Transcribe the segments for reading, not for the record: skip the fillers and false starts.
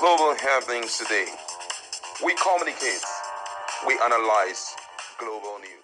Global happenings today. We communicate, we analyze global news.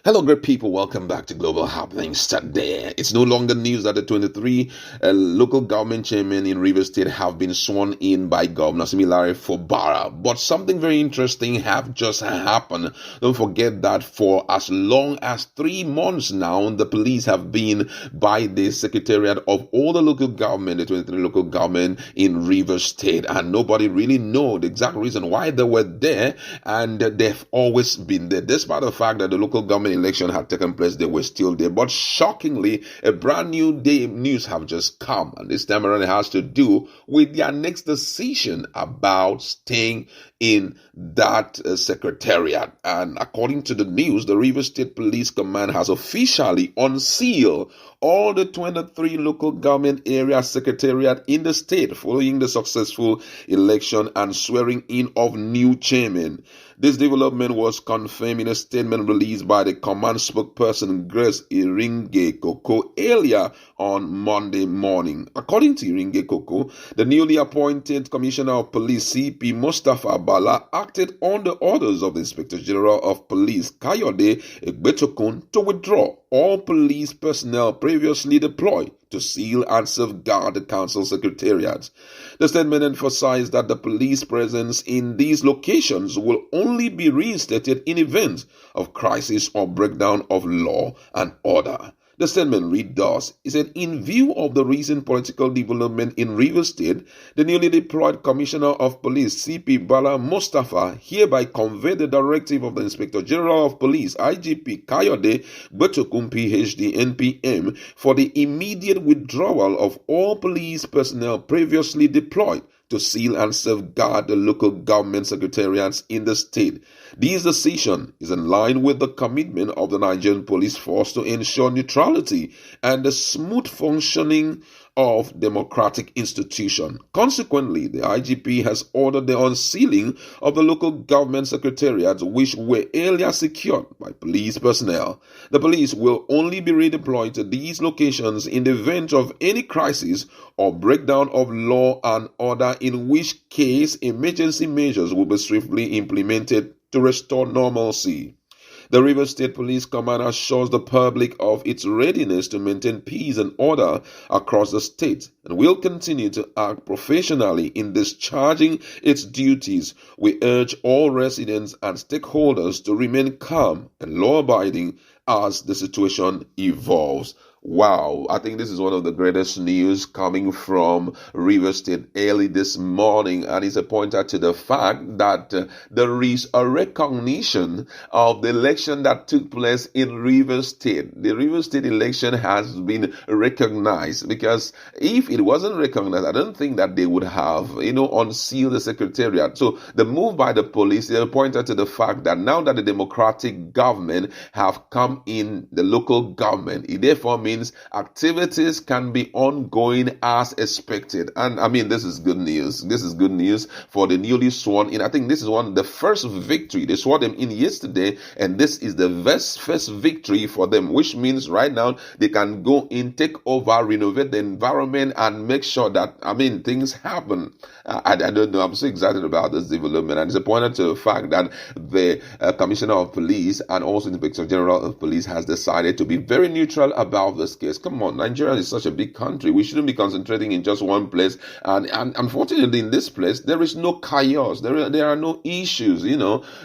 Hello, great people. Welcome back to Global Happenings Today. It's no longer news that the 23 local government chairmen in Rivers State have been sworn in by Governor Similare Fubara. But something very interesting have just happened. Don't forget that for as long as 3 months now, the police have been by the Secretariat of all the local government, the 23 local government in Rivers State. And nobody really know the exact reason why they were there. And they've always been there. Despite the fact that the local government election had taken place, they were still there. But shockingly, a brand new day news have just come, and this time around it has to do with their next decision about staying in that secretariat. And according to the news, the Rivers State Police Command has officially unsealed all the 23 local government area secretariat in the state following the successful election and swearing in of new chairmen. This development was confirmed in a statement released by the command spokesperson Grace Iringe Koko earlier on Monday morning. According to Iringe Koko, the newly appointed Commissioner of Police CP Mustafa Bala acted on the orders of the Inspector General of Police Kayode Egbetokun to withdraw all police personnel previously deployed to seal and safeguard the council secretariats. The statement emphasized that the police presence in these locations will only be reinstated in events of crisis or breakdown of law and order. The statement read thus: it said, in view of the recent political development in Rivers State, the newly deployed Commissioner of Police, CP Bala Mustafa, hereby conveyed the directive of the Inspector General of Police, IGP Kayode Betokum PhD NPM, for the immediate withdrawal of all police personnel previously deployed to seal and safeguard the local government secretariats in the state. This decision is in line with the commitment of the Nigerian police force to ensure neutrality and the smooth functioning of democratic institutions. Consequently, the IGP has ordered the unsealing of the local government secretariats which were earlier secured by police personnel. The police will only be redeployed to these locations in the event of any crisis or breakdown of law and order, in which case emergency measures will be swiftly implemented to restore normalcy. The Rivers State Police Command assures the public of its readiness to maintain peace and order across the state and will continue to act professionally in discharging its duties. We urge all residents and stakeholders to remain calm and law-abiding as the situation evolves. Wow, I think this is one of the greatest news coming from Rivers State early this morning, and it's a pointer to the fact that there is a recognition of the election that took place in Rivers State. The Rivers State election has been recognized, because if it wasn't recognized, I don't think that they would have, unsealed the secretariat. So the move by the police is a pointer to the fact that now that the democratic government have come in the local government, it therefore means activities can be ongoing as expected. And I mean, this is good news. This is good news for the newly sworn in. I think this is the first victory. They swore them in yesterday, and this is the first victory for them, which means right now they can go in, take over, renovate the environment, and make sure that, things happen. I don't know. I'm so excited about this development, and it's a pointer to the fact that the Commissioner of Police and also the Inspector General of Police has decided to be very neutral about this case. Come on, Nigeria is such a big country. We shouldn't be concentrating in just one place. And unfortunately, in this place, there is no chaos. There are no issues.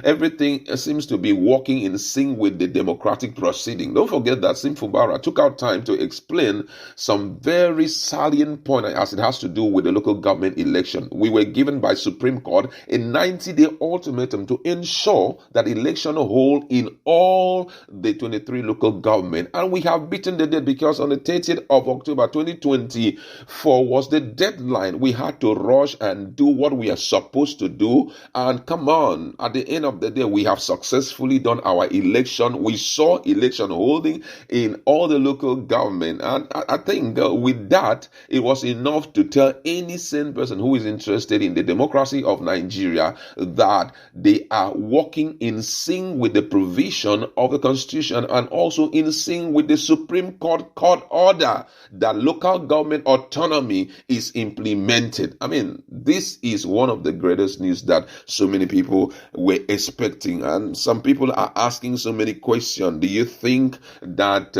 Everything seems to be working in sync with the democratic proceeding. Don't forget that Sim Fubara took out time to explain some very salient point as it has to do with the local government election. We were given by Supreme Court a 90-day ultimatum to ensure that election hold in all the 23 local government, and we have beaten the dead, because on the 30th of October 2024 was the deadline. We had to rush and do what we are supposed to do, and come on, at the end of the day, we have successfully done our election. We saw election holding in all the local government, and I think with that, it was enough to tell any sane person who is interested in the democracy of Nigeria that they are working in sync with the provision of the Constitution and also in sync with the Supreme Court court order that local government autonomy is implemented. I mean, this is one of the greatest news that so many people were expecting, and some people are asking so many questions. Do you think that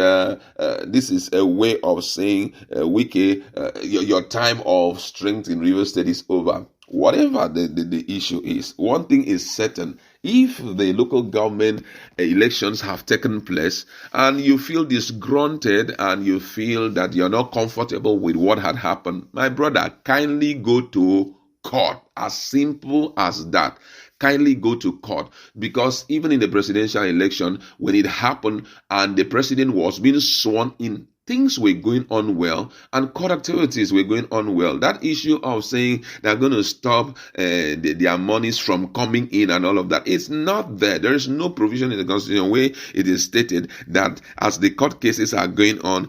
this is a way of saying, Wike, your time of strength in Rivers State is over? Whatever the issue is, one thing is certain. If the local government elections have taken place and you feel disgruntled and you feel that you're not comfortable with what had happened, my brother, kindly go to court. As simple as that. Kindly go to court, because even in the presidential election, when it happened and the president was being sworn in, things were going on well and court activities were going on well. That issue of saying they're going to stop their monies from coming in and all of that, it's not there. There is no provision in the Constitution where it is stated that as the court cases are going on,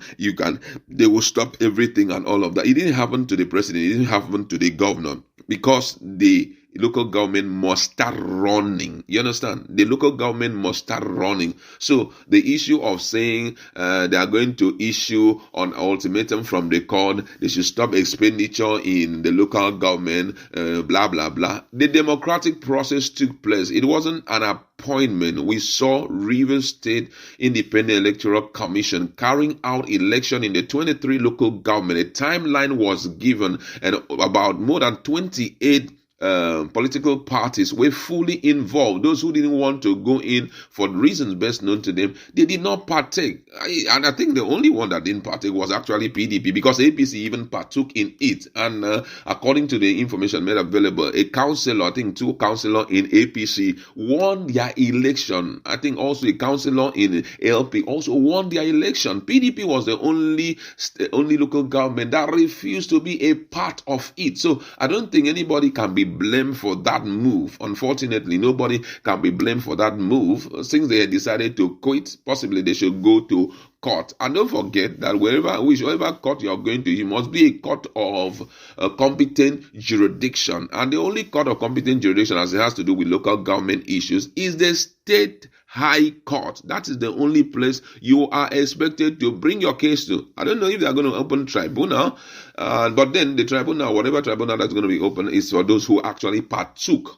they will stop everything and all of that. It didn't happen to the president. It didn't happen to the governor, because the local government must start running. You understand? The local government must start running. So the issue of saying they are going to issue an ultimatum from the court, they should stop expenditure in the local government, blah, blah, blah. The democratic process took place. It wasn't an appointment. We saw Rivers State Independent Electoral Commission carrying out election in the 23 local government. A timeline was given, and about more than 28 political parties were fully involved. Those who didn't want to go in for reasons best known to them, they did not partake. And I think the only one that didn't partake was actually PDP, because APC even partook in it. And according to the information made available, a councillor, I think 2 councillors in APC won their election. I think also a councillor in LP also won their election. PDP was the only local government that refused to be a part of it. So I don't think anybody can be blamed for that move. Unfortunately, nobody can be blamed for that move. Since they had decided to quit, possibly they should go to court. And don't forget that whichever court you're going to, you must be a court of competent jurisdiction. And the only court of competent jurisdiction, as it has to do with local government issues, is the state high court. That is the only place you are expected to bring your case to. I don't know if they are going to open tribunal, but then the tribunal, whatever tribunal that's going to be open, is for those who actually partook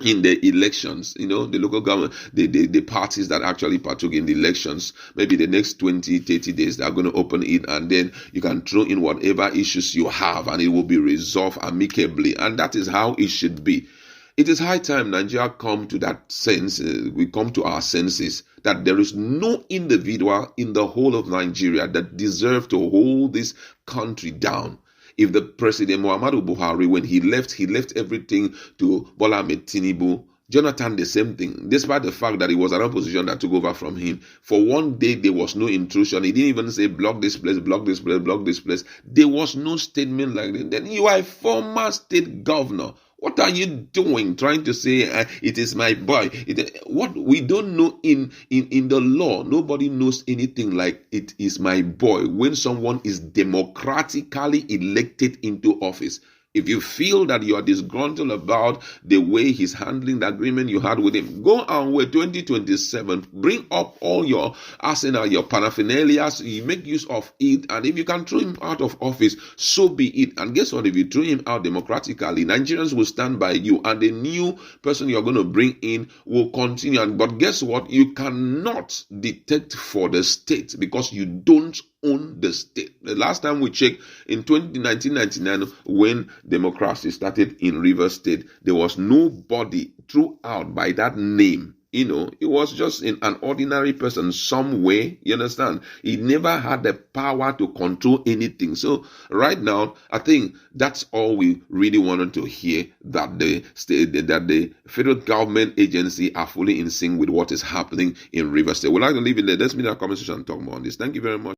in the elections. The local government, the parties that actually partook in the elections. Maybe the next 20, 30 days, they're going to open it, and then you can throw in whatever issues you have, and it will be resolved amicably. And that is how it should be. It is high time Nigeria come to that sense, we come to our senses, that there is no individual in the whole of Nigeria that deserves to hold this country down. If the President Muhammadu Buhari, when he left everything to Bola Ahmed Tinubu. Jonathan, the same thing, despite the fact that it was another position that took over from him. For one day, there was no intrusion. He didn't even say, block this place, block this place, block this place. There was no statement like that. Then you are a former state governor. What are you doing trying to say it is my boy? What we don't know in the law, nobody knows anything like it is my boy when someone is democratically elected into office. If you feel that you are disgruntled about the way he's handling the agreement you had with him, go and wait 2027. Bring up all your arsenal, your paraphernalia. You make use of it. And if you can throw him out of office, so be it. And guess what? If you throw him out democratically, Nigerians will stand by you. And the new person you're going to bring in will continue. But guess what? You cannot detect for the state because you don't own the state. The last time we checked, in 1999, when democracy started in Rivers State, there was nobody throughout by that name. It was just an ordinary person somewhere, you understand? He never had the power to control anything. So right now, I think that's all we really wanted to hear, that the federal government agency are fully in sync with what is happening in Rivers State. We'd like to leave it there. Let's meet in our conversation and talk more on this. Thank you very much.